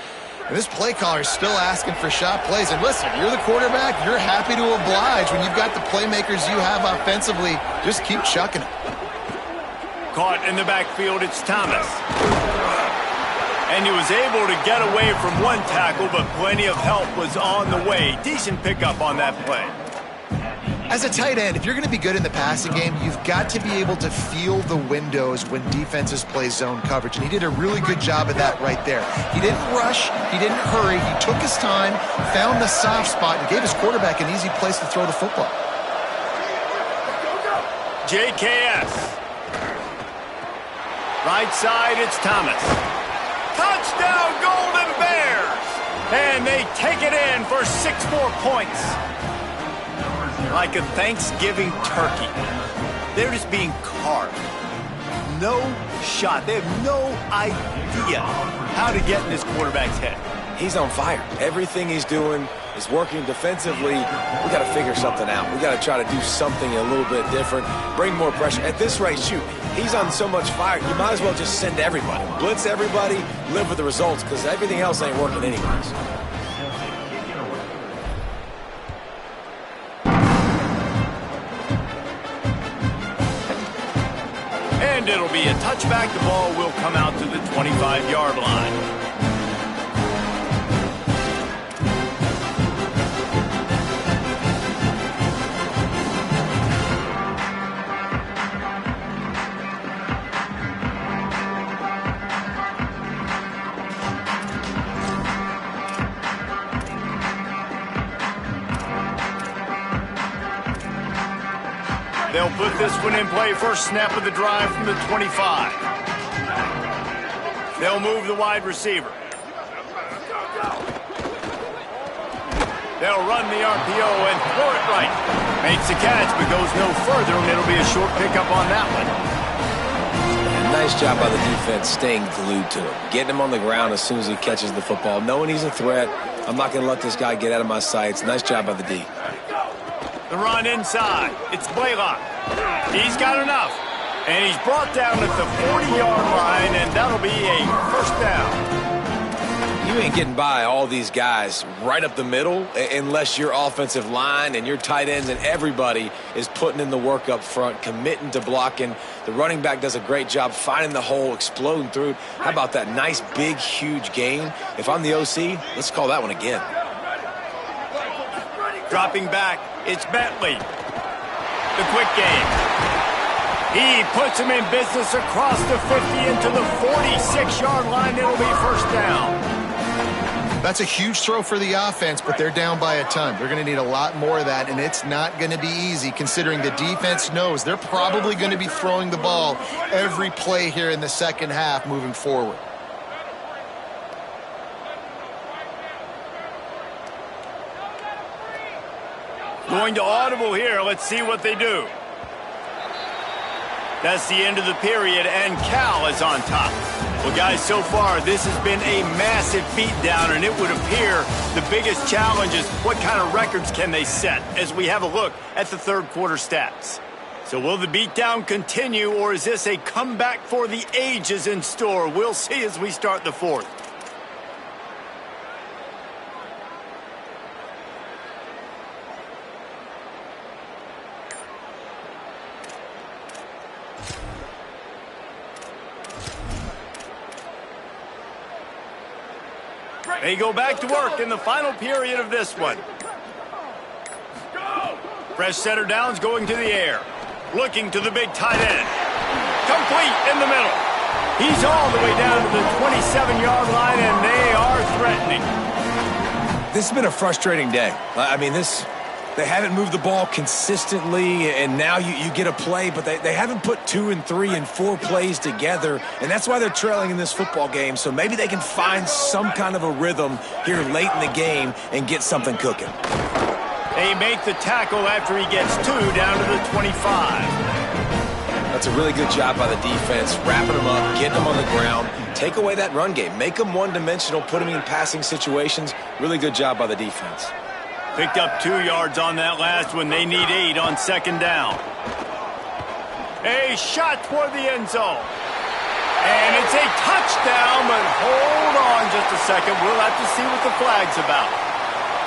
And this play caller is still asking for shot plays. And listen, you're the quarterback. You're happy to oblige. When you've got the playmakers you have offensively, just keep chucking it. Caught in the backfield, it's Thomas. And he was able to get away from one tackle, but plenty of help was on the way. Decent pickup on that play. As a tight end, if you're going to be good in the passing game, you've got to be able to feel the windows when defenses play zone coverage. And he did a really good job of that right there. He didn't rush. He didn't hurry. He took his time, found the soft spot, and gave his quarterback an easy place to throw the football. JKS. Right side, it's Thomas. Touchdown, Golden Bears! And they take it in for 6 more points. Like a Thanksgiving turkey. They're just being carved. No shot. They have no idea how to get in this quarterback's head. He's on fire. Everything he's doing is working defensively. We got to figure something out. We got to try to do something a little bit different, bring more pressure. At this rate, shoot, he's on so much fire, you might as well just send everybody. Blitz everybody, live with the results, because everything else ain't working anyways. And it'll be a touchback. The ball will come out to the 25-yard line. They'll put this one in play. First snap of the drive from the 25. They'll move the wide receiver. They'll run the RPO and throw it right. Makes the catch, but goes no further, and it'll be a short pickup on that one. Nice job by the defense staying glued to him. Getting him on the ground as soon as he catches the football. Knowing he's a threat, I'm not going to let this guy get out of my sights. Nice job by the D. The run inside. It's Blaylock. He's got enough. And he's brought down at the 40-yard line, and that'll be a first down. You ain't getting by all these guys right up the middle unless your offensive line and your tight ends and everybody is putting in the work up front, committing to blocking. The running back does a great job finding the hole, exploding through. How about that nice, big, huge gain? If I'm the OC, let's call that one again. Dropping back, it's Bentley. The quick game. He puts him in business across the 50 into the 46-yard line. It'll be first down. That's a huge throw for the offense, but they're down by a ton. They're going to need a lot more of that, and it's not going to be easy considering the defense knows they're probably going to be throwing the ball every play here in the second half moving forward. Going to audible here. Let's see what they do. That's the end of the period, and Cal is on top. Well, guys, so far, this has been a massive beatdown, and it would appear the biggest challenge is what kind of records can they set as we have a look at the third quarter stats. So will the beatdown continue, or is this a comeback for the ages in store? We'll see as we start the fourth. They go back to work in the final period of this one. Fresh setter downs going to the air. Looking to the big tight end. Complete in the middle. He's all the way down to the 27-yard line, and they are threatening. This has been a frustrating day. I mean, they haven't moved the ball consistently, and now you get a play, but they haven't put 2 and 3 and 4 plays together, and that's why they're trailing in this football game. So maybe they can find some kind of a rhythm here late in the game and get something cooking. They make the tackle after he gets 2 down to the 25. That's a really good job by the defense, wrapping them up, getting them on the ground. Take away that run game. Make them one-dimensional, put them in passing situations. Really good job by the defense. Picked up 2 yards on that last one. They need 8 on second down. A shot toward the end zone. And it's a touchdown, but hold on just a second. We'll have to see what the flag's about.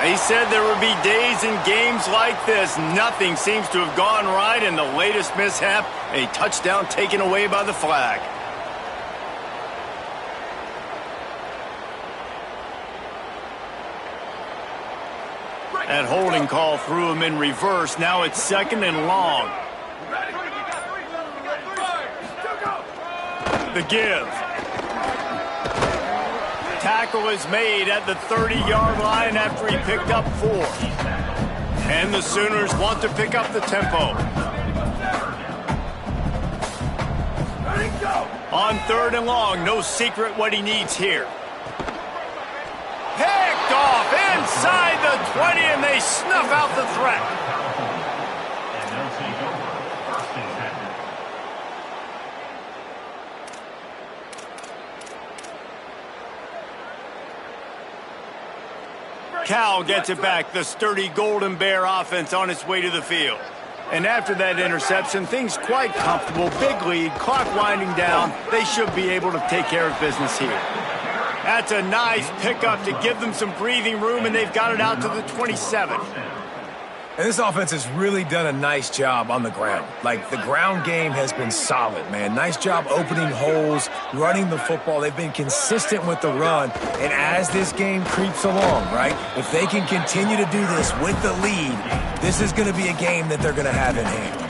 He said there would be days in games like this. Nothing seems to have gone right in the latest mishap. A touchdown taken away by the flag. That holding call threw him in reverse. Now it's second and long. The give. Tackle is made at the 30-yard line after he picked up 4. And the Sooners want to pick up the tempo. On third and long, no secret what he needs here. Picked off inside the 20, and they snuff out the threat. And they'll take over first and 10. Cal gets it back, the sturdy Golden Bear offense on its way to the field. And after that interception, things quite comfortable. Big lead, clock winding down. They should be able to take care of business here. That's a nice pickup to give them some breathing room, and they've got it out to the 27. And this offense has really done a nice job on the ground. Like, the ground game has been solid, man. Nice job opening holes, running the football. They've been consistent with the run. And as this game creeps along, right, if they can continue to do this with the lead, this is going to be a game that they're going to have in hand.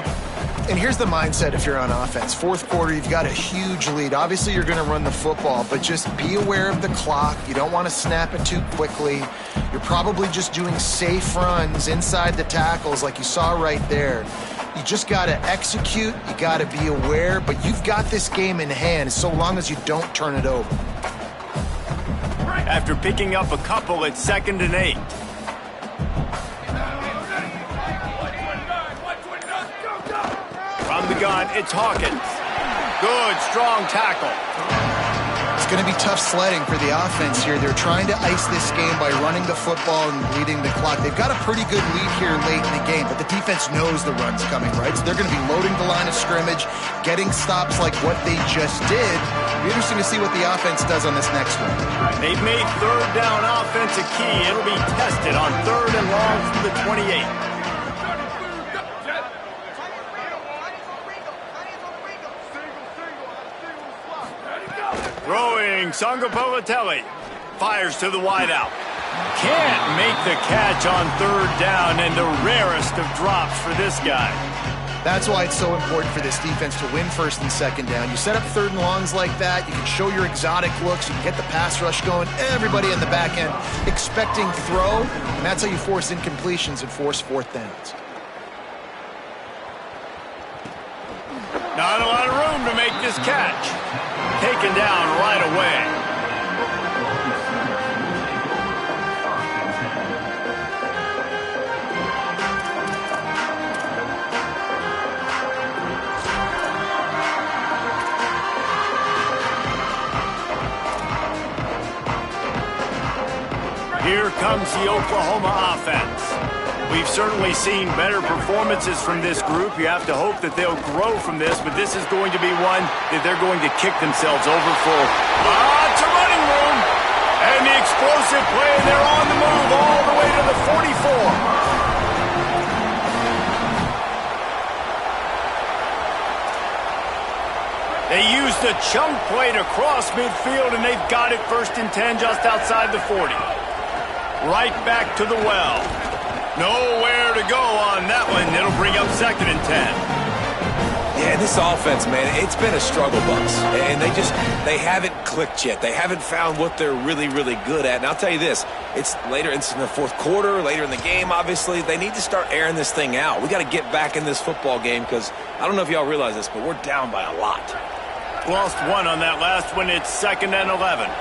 And here's the mindset if you're on offense. Fourth quarter, you've got a huge lead. Obviously, you're going to run the football, but just be aware of the clock. You don't want to snap it too quickly. You're probably just doing safe runs inside the tackles like you saw right there. You just got to execute. You got to be aware. But you've got this game in hand so long as you don't turn it over. After picking up a couple, it's 2nd and 8. From the gun, it's Hawkins. Good, strong tackle. It's going to be tough sledding for the offense here. They're trying to ice this game by running the football and bleeding the clock. They've got a pretty good lead here late in the game, but the defense knows the run's coming, right? So they're going to be loading the line of scrimmage, getting stops like what they just did. It'll be interesting to see what the offense does on this next one. They've made 3rd down offense a key. It'll be tested on 3rd and long from the 28. Throwing, Sangapovatelli fires to the wideout. Can't make the catch on 3rd down, and the rarest of drops for this guy. That's why it's so important for this defense to win 1st and 2nd down. You set up 3rd and longs like that, you can show your exotic looks, you can get the pass rush going, everybody in the back end expecting throw, and that's how you force incompletions and force 4th downs. Not a lot of room to make this catch. Taken down right away. Here comes the Oklahoma offense. We've certainly seen better performances from this group. You have to hope that they'll grow from this, but this is going to be one that they're going to kick themselves over for. Lots of running room. And the explosive play, and they're on the move all the way to the 44. They used the chunk play to cross midfield, and they've got it 1st and 10 just outside the 40. Right back to the well. Nowhere to go on that one. It'll bring up 2nd and 10. Yeah, this offense, man, it's been a struggle bus. And they haven't clicked yet. They haven't found what they're really, really good at. And I'll tell you this, it's in the 4th quarter, later in the game, obviously. They need to start airing this thing out. We got to get back in this football game because I don't know if y'all realize this, but we're down by a lot. Lost one on that last one. It's 2nd and 11.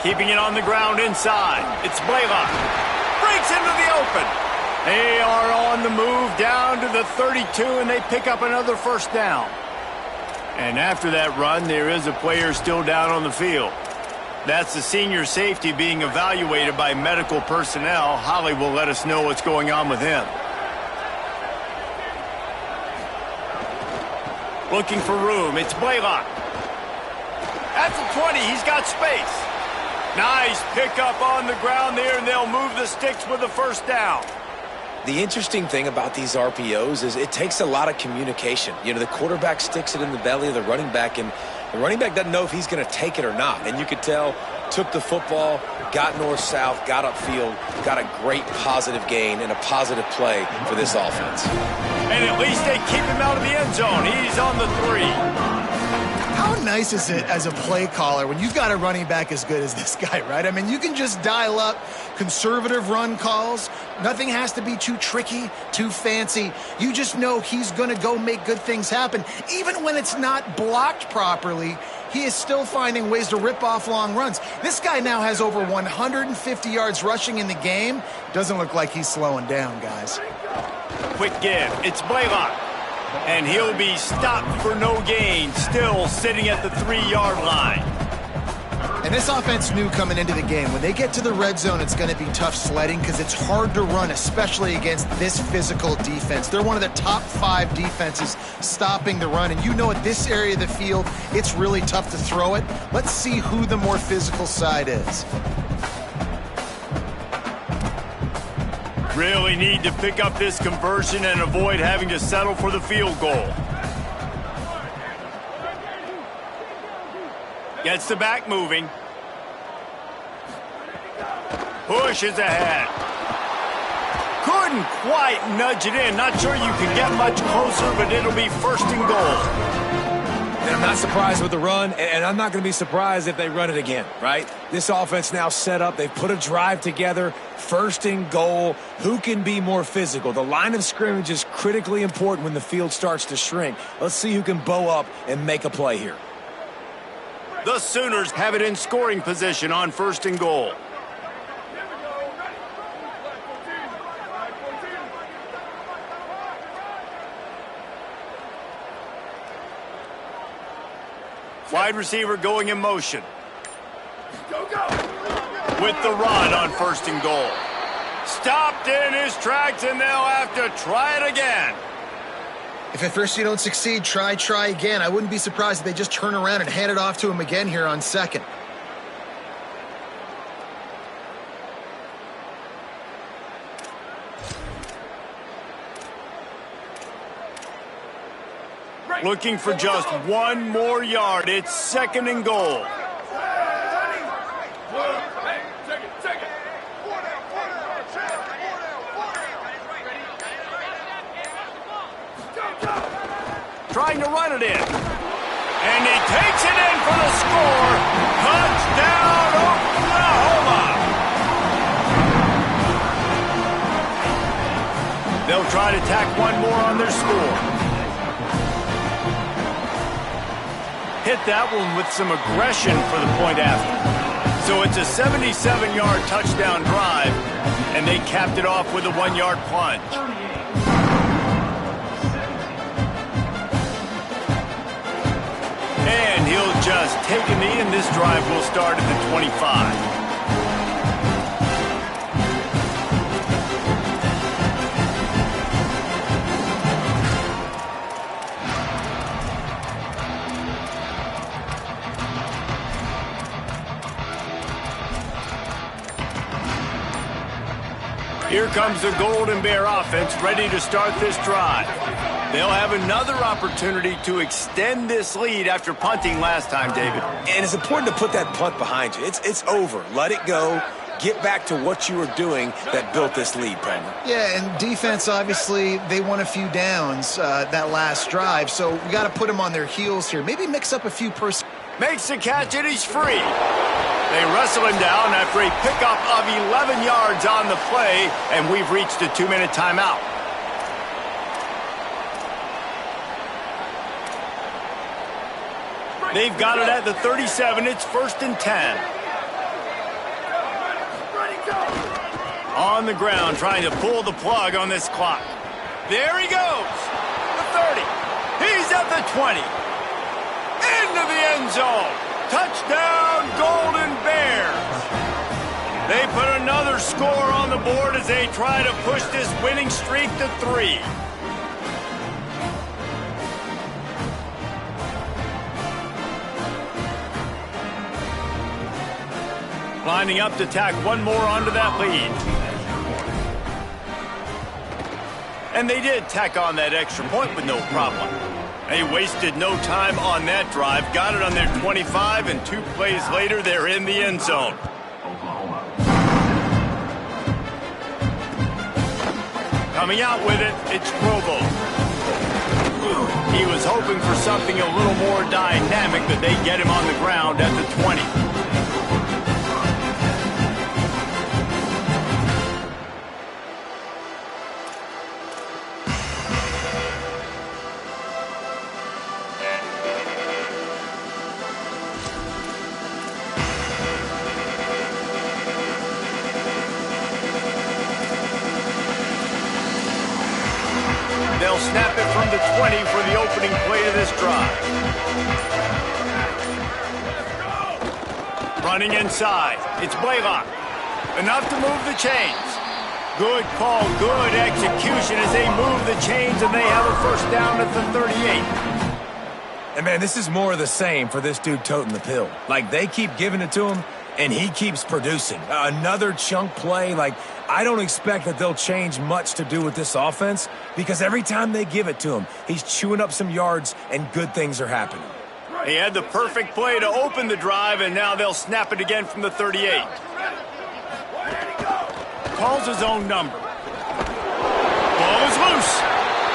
Keeping it on the ground inside. It's Blaylock. Breaks into the open. They are on the move down to the 32, and they pick up another 1st down. And after that run, there is a player still down on the field. That's the senior safety being evaluated by medical personnel. Holly will let us know what's going on with him. Looking for room. It's Blaylock. At the 20, he's got space. Nice pickup on the ground there, and they'll move the sticks with the 1st down. The interesting thing about these RPOs is it takes a lot of communication. You know, the quarterback sticks it in the belly of the running back, and the running back doesn't know if he's going to take it or not. And you could tell, took the football, got north-south, got upfield, got a great positive gain and a positive play for this offense. And at least they keep him out of the end zone. He's on the 3. How nice is it as a play caller when you've got a running back as good as this guy, right? I mean, you can just dial up conservative run calls. Nothing has to be too tricky, too fancy. You just know he's going to go make good things happen. Even when it's not blocked properly, he is still finding ways to rip off long runs. This guy now has over 150 yards rushing in the game. Doesn't look like he's slowing down, guys. Quick give. It's Blaylock. And he'll be stopped for no gain, still sitting at the 3-yard line. And this offense knew coming into the game, when they get to the red zone, it's going to be tough sledding because it's hard to run, especially against this physical defense. They're one of the top 5 defenses stopping the run. And you know at this area of the field, it's really tough to throw it. Let's see who the more physical side is. Really need to pick up this conversion and avoid having to settle for the field goal. Gets the back moving. Pushes ahead. Couldn't quite nudge it in. Not sure you can get much closer, but it'll be 1st and goal. And I'm not surprised with the run, and I'm not going to be surprised if they run it again, right? This offense now set up. They've put a drive together, 1st and goal. Who can be more physical? The line of scrimmage is critically important when the field starts to shrink. Let's see who can bow up and make a play here. The Sooners have it in scoring position on 1st and goal. Wide receiver going in motion. Go, go! With the run on 1st and goal. Stopped in his tracks, and they'll have to try it again. If at first you don't succeed, try again. I wouldn't be surprised if they just turn around and hand it off to him again here on 2nd. Looking for just 1 more yard. It's 2nd and goal. Hey, take it. Trying to run it in. And he takes it in for the score. Touchdown, Oklahoma. They'll try to tack 1 more on their score. Hit that one with some aggression for the point after. So it's a 77-yard touchdown drive, and they capped it off with a 1-yard plunge. And he'll just take a knee, and this drive will start at the 25. Here comes the Golden Bear offense ready to start this drive. They'll have another opportunity to extend this lead after punting last time, David. And it's important to put that punt behind you. It's over. Let it go. Get back to what you were doing that built this lead, Penny. Yeah, and defense, obviously, they won a few downs that last drive, so we got to put them on their heels here. Maybe mix up a few Makes the catch, and he's free. They wrestle him down after a pickup of 11 yards on the play, and we've reached a 2-minute timeout. They've got it at the 37. It's 1st and 10. On the ground, trying to pull the plug on this clock. There he goes. The 30. He's at the 20. Into the end zone. Touchdown, Golden Bears. They put another score on the board as they try to push this winning streak to 3. Lining up to tack 1 more onto that lead. And they did tack on that extra point with no problem. They wasted no time on that drive. Got it on their 25, and 2 plays later, they're in the end zone. Coming out with it, it's Provo. He was hoping for something a little more dynamic, but they get him on the ground at the 20. They'll snap it from the 20 for the opening play of this drive. Running inside. It's Blaylock. Enough to move the chains. Good call, good execution as they move the chains, and they have a first down at the 38. And, man, this is more of the same for this dude toting the pill. Like, they keep giving it to him, and he keeps producing. Another chunk play. Like, I don't expect that they'll change much to do with this offense because every time they give it to him, he's chewing up some yards and good things are happening. He had the perfect play to open the drive, and now they'll snap it again from the 38. Calls his own number. Ball is loose.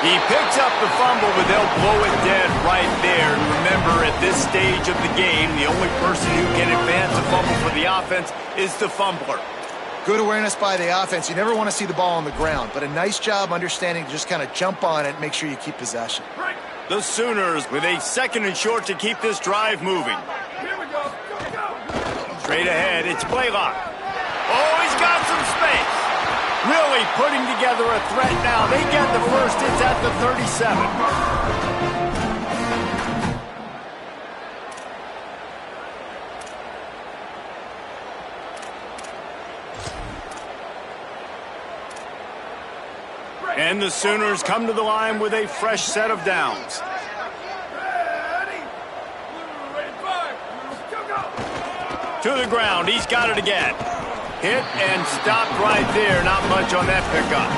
He picks up the fumble, but they'll blow it dead right there. And remember, at this stage of the game, the only person who can advance a fumble for the offense is the fumbler. Good awareness by the offense. You never want to see the ball on the ground, but a nice job understanding to just kind of jump on it and make sure you keep possession. The Sooners with a 2nd and short to keep this drive moving. Here we go. Go. Straight ahead, it's Blaylock. Oh, he's got some space. Really putting together a threat now. They get the first. It's at the 37. And the Sooners come to the line with a fresh set of downs. Ready. Ready, fire. Go. To the ground. He's got it again. Hit and stopped right there. Not much on that pickup.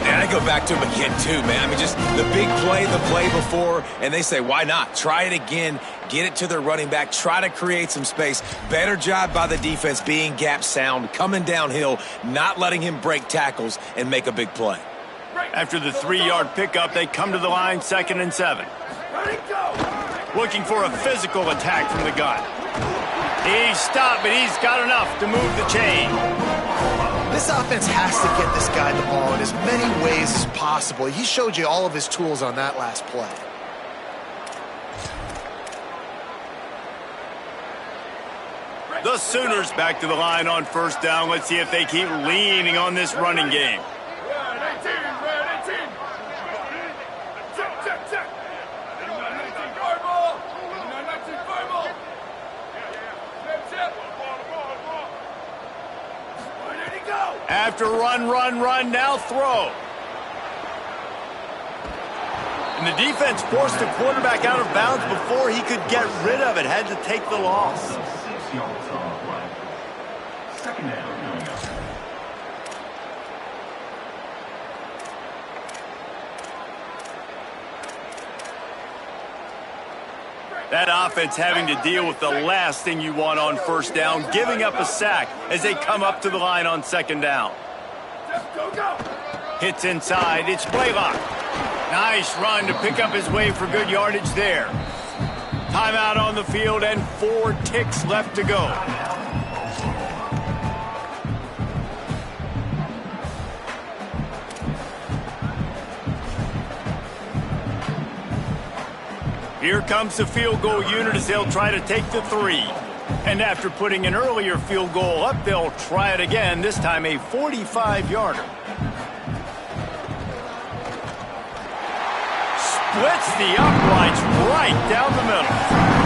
And I go back to him again, too, man. I mean, just the big play, the play before, and they say, why not? Try it again. Get it to their running back. Try to create some space. Better job by the defense being gap sound, coming downhill, not letting him break tackles and make a big play. After the 3-yard pickup, they come to the line 2nd and 7. Ready, go. Looking for a physical attack from the gun. He's stopped, but he's got enough to move the chain. This offense has to get this guy the ball in as many ways as possible. He showed you all of his tools on that last play. The Sooners back to the line on 1st down. Let's see if they keep leaning on this running game. Red 18. Red 18. Check, check, check. 19 guard ball. 19 fire ball. Check, check. Where did he go? After run, now throw. And the defense forced the quarterback out of bounds before he could get rid of it. Had to take the loss. 6 yards on the play. 2nd down coming up. That offense having to deal with the last thing you want on 1st down, giving up a sack as they come up to the line on 2nd down. Go, go. Hits inside, it's Blaylock. Nice run to pick up his way for good yardage there. Timeout on the field and 4 ticks left to go. Here comes the field goal unit as they'll try to take the 3. And after putting an earlier field goal up, they'll try it again, this time a 45-yarder. Splits the uprights right down the middle.